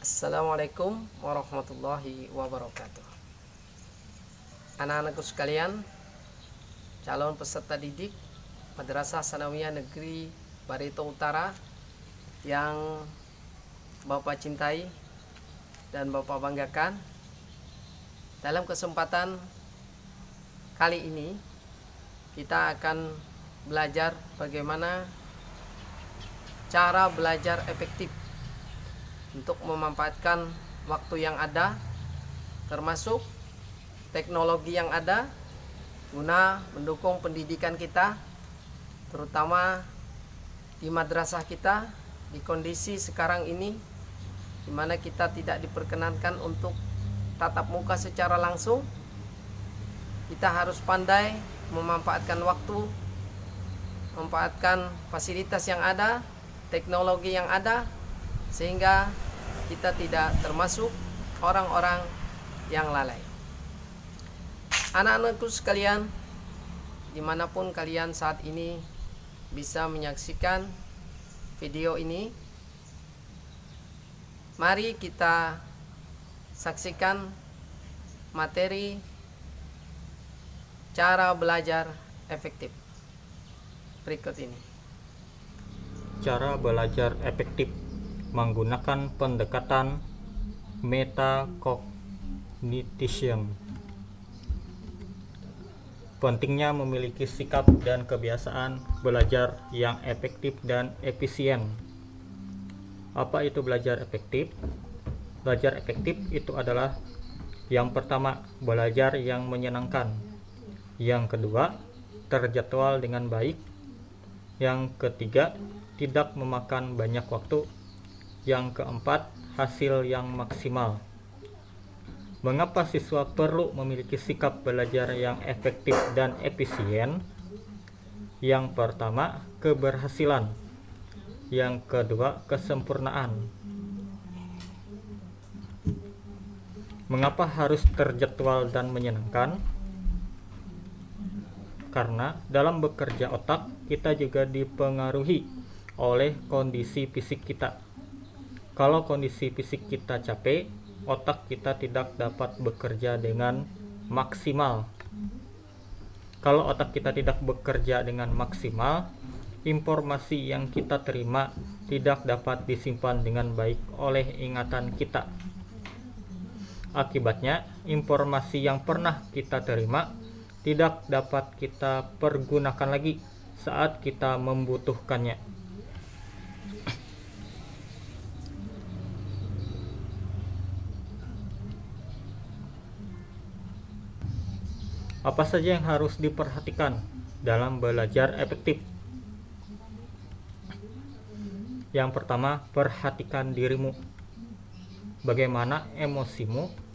Assalamualaikum warahmatullahi wabarakatuh. Anak-anakku sekalian, calon peserta didik Madrasah Sanawiyah Negeri Barito Utara yang Bapak cintai dan Bapak banggakan, dalam kesempatan kali ini kita akan belajar bagaimana cara belajar efektif untuk memanfaatkan waktu yang ada, termasuk teknologi yang ada, guna mendukung pendidikan kita, terutama di madrasah kita di kondisi sekarang ini, di mana kita tidak diperkenankan untuk tatap muka secara langsung. Kita harus pandai memanfaatkan waktu, memanfaatkan fasilitas yang ada, teknologi yang ada, sehingga kita tidak termasuk orang-orang yang lalai. Anak-anakku sekalian, dimanapun kalian saat ini bisa menyaksikan video ini, mari kita saksikan materi cara belajar efektif berikut ini. Cara belajar efektif menggunakan pendekatan metacognition. Pentingnya memiliki sikap dan kebiasaan belajar yang efektif dan efisien. Apa itu belajar efektif? Belajar efektif itu adalah yang pertama, belajar yang menyenangkan. Yang kedua, terjadwal dengan baik. Yang ketiga, tidak memakan banyak waktu. Yang keempat, hasil yang maksimal. Mengapa siswa perlu memiliki sikap belajar yang efektif dan efisien? Yang pertama, keberhasilan. Yang kedua, kesempurnaan. Mengapa harus terjadwal dan menyenangkan? Karena dalam bekerja otak, kita juga dipengaruhi oleh kondisi fisik kita. Kalau kondisi fisik kita capek, otak kita tidak dapat bekerja dengan maksimal. Kalau otak kita tidak bekerja dengan maksimal, informasi yang kita terima tidak dapat disimpan dengan baik oleh ingatan kita. Akibatnya, informasi yang pernah kita terima tidak dapat kita pergunakan lagi saat kita membutuhkannya. Apa saja yang harus diperhatikan dalam belajar efektif? Yang pertama, perhatikan dirimu. Bagaimana emosimu?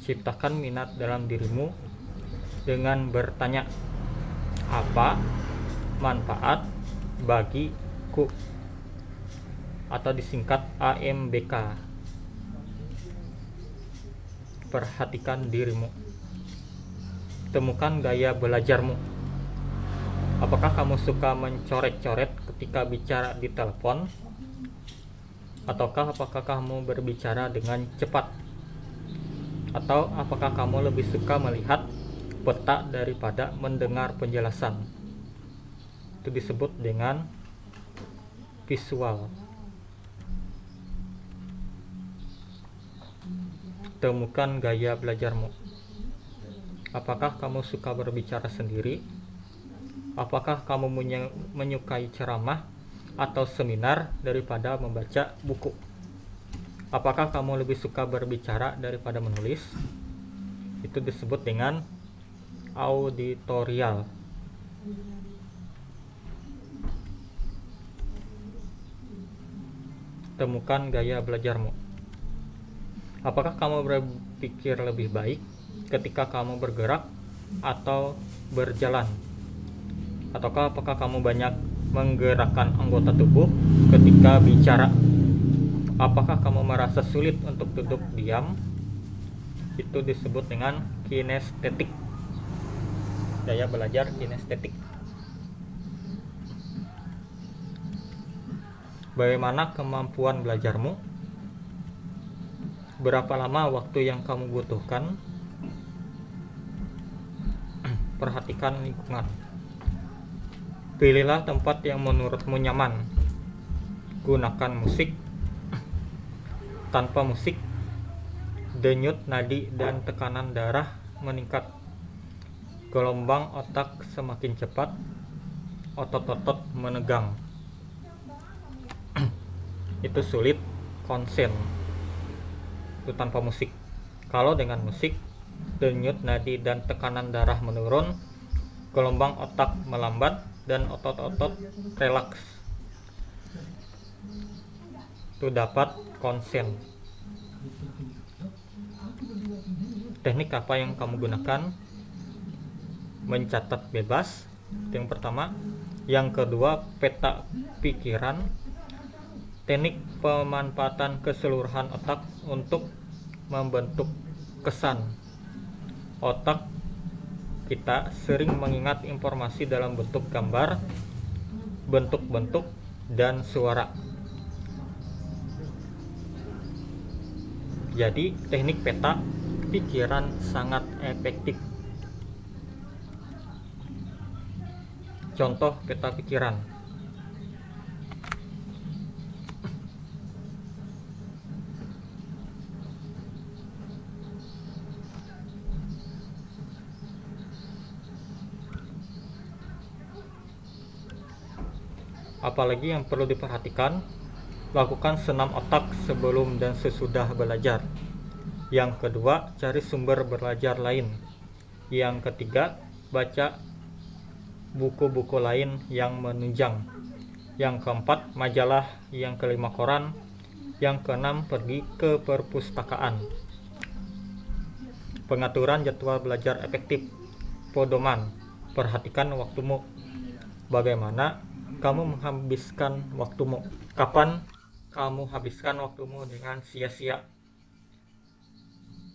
Ciptakan minat dalam dirimu dengan bertanya, apa manfaat bagiku? Atau disingkat AMBK. Perhatikan dirimu. Temukan gaya belajarmu. Apakah kamu suka mencoret-coret ketika bicara di telepon? Ataukah apakah kamu berbicara dengan cepat? Atau apakah kamu lebih suka melihat peta daripada mendengar penjelasan? Itu disebut dengan visual. Temukan gaya belajarmu. Apakah kamu suka berbicara sendiri? Apakah kamu menyukai ceramah atau seminar daripada membaca buku? Apakah kamu lebih suka berbicara daripada menulis? Itu disebut dengan auditorial. Temukan gaya belajarmu. Apakah kamu berpikir lebih baik ketika kamu bergerak atau berjalan? Ataukah apakah kamu banyak menggerakkan anggota tubuh ketika bicara? Apakah kamu merasa sulit untuk duduk diam? Itu disebut dengan kinestetik. Gaya belajar kinestetik. Bagaimana kemampuan belajarmu? Berapa lama waktu yang kamu butuhkan? Perhatikan lingkungan. Pilihlah tempat yang menurutmu nyaman. Gunakan musik. Tanpa musik, denyut nadi dan tekanan darah meningkat. Gelombang otak semakin cepat. Otot-otot menegang. Itu sulit konsen. Itu tanpa musik. Kalau dengan musik, denyut nadi dan tekanan darah menurun, gelombang otak melambat, dan otot-otot relaks. Itu dapat konsen. Teknik apa yang kamu gunakan? Mencatat bebas, itu yang pertama. Yang kedua, peta pikiran. Teknik pemanfaatan keseluruhan otak untuk membentuk kesan. Otak kita sering mengingat informasi dalam bentuk gambar, bentuk-bentuk, dan suara. Jadi, teknik peta pikiran sangat efektif. Contoh peta pikiran. Apalagi yang perlu diperhatikan, lakukan senam otak sebelum dan sesudah belajar. Yang kedua, cari sumber belajar lain. Yang ketiga, baca buku-buku lain yang menunjang. Yang keempat, majalah. Yang kelima, koran. Yang keenam, pergi ke perpustakaan. Pengaturan jadwal belajar efektif. Pedoman, perhatikan waktumu. Bagaimana kamu menghabiskan waktumu? Kapan kamu habiskan waktumu dengan sia-sia?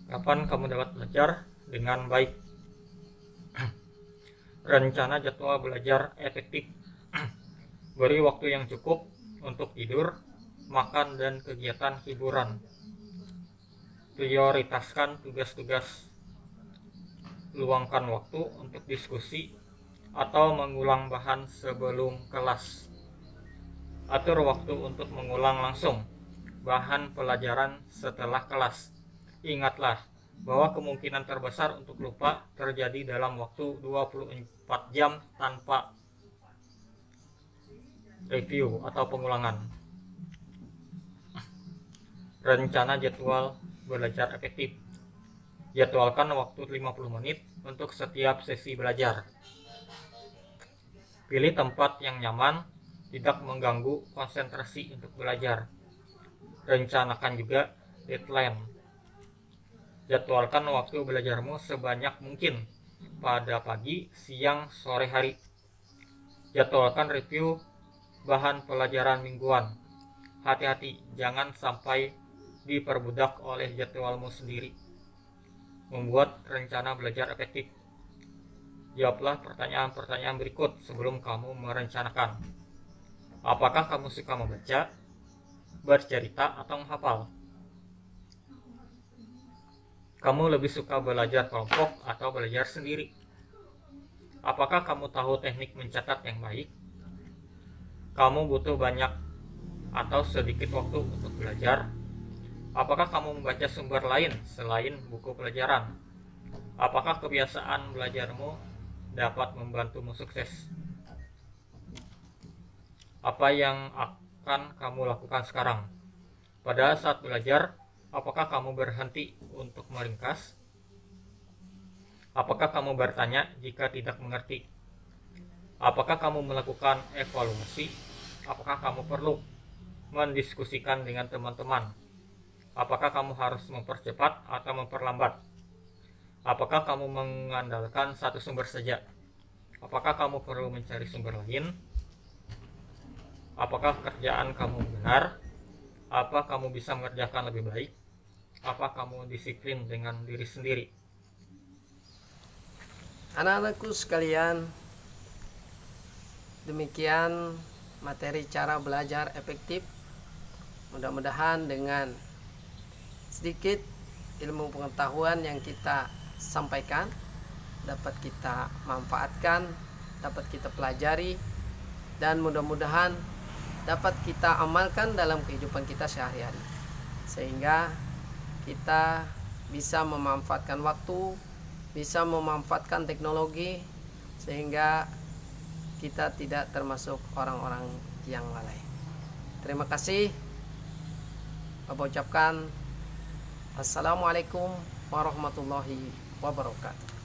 Kapan kamu dapat belajar dengan baik? Rencana jadwal belajar efektif. Beri waktu yang cukup untuk tidur, makan, dan kegiatan hiburan. Prioritaskan tugas-tugas. Luangkan waktu untuk diskusi atau mengulang bahan sebelum kelas. Atur waktu untuk mengulang langsung bahan pelajaran setelah kelas. Ingatlah bahwa kemungkinan terbesar untuk lupa terjadi dalam waktu 24 jam tanpa review atau pengulangan. Rencana jadwal belajar efektif. Jadwalkan waktu 50 menit untuk setiap sesi belajar. Pilih tempat yang nyaman, tidak mengganggu konsentrasi untuk belajar. Rencanakan juga deadline. Jadwalkan waktu belajarmu sebanyak mungkin pada pagi, siang, sore hari. Jadwalkan review bahan pelajaran mingguan. Hati-hati, jangan sampai diperbudak oleh jadwalmu sendiri. Membuat rencana belajar efektif. Jawablah pertanyaan-pertanyaan berikut sebelum kamu merencanakan. Apakah kamu suka membaca, bercerita, atau menghafal? Kamu lebih suka belajar kelompok atau belajar sendiri? Apakah kamu tahu teknik mencatat yang baik? Kamu butuh banyak atau sedikit waktu untuk belajar? Apakah kamu membaca sumber lain selain buku pelajaran? Apakah kebiasaan belajarmu dapat membantumu sukses? Apa yang akan kamu lakukan sekarang? Pada saat belajar, apakah kamu berhenti untuk meringkas? Apakah kamu bertanya jika tidak mengerti? Apakah kamu melakukan evaluasi? Apakah kamu perlu mendiskusikan dengan teman-teman? Apakah kamu harus mempercepat atau memperlambat? Apakah kamu mengandalkan satu sumber saja? Apakah kamu perlu mencari sumber lain? Apakah kerjaan kamu benar? Apa kamu bisa mengerjakan lebih baik? Apa kamu disiplin dengan diri sendiri? Anak-anakku sekalian, demikian materi cara belajar efektif. Mudah-mudahan dengan sedikit ilmu pengetahuan yang kita sampaikan dapat kita manfaatkan, dapat kita pelajari, dan mudah-mudahan dapat kita amalkan dalam kehidupan kita sehari-hari, sehingga kita bisa memanfaatkan waktu, bisa memanfaatkan teknologi, sehingga kita tidak termasuk orang-orang yang lalai. Terima kasih. Bapak ucapkan Assalamualaikum warahmatullahi wabarakatuh.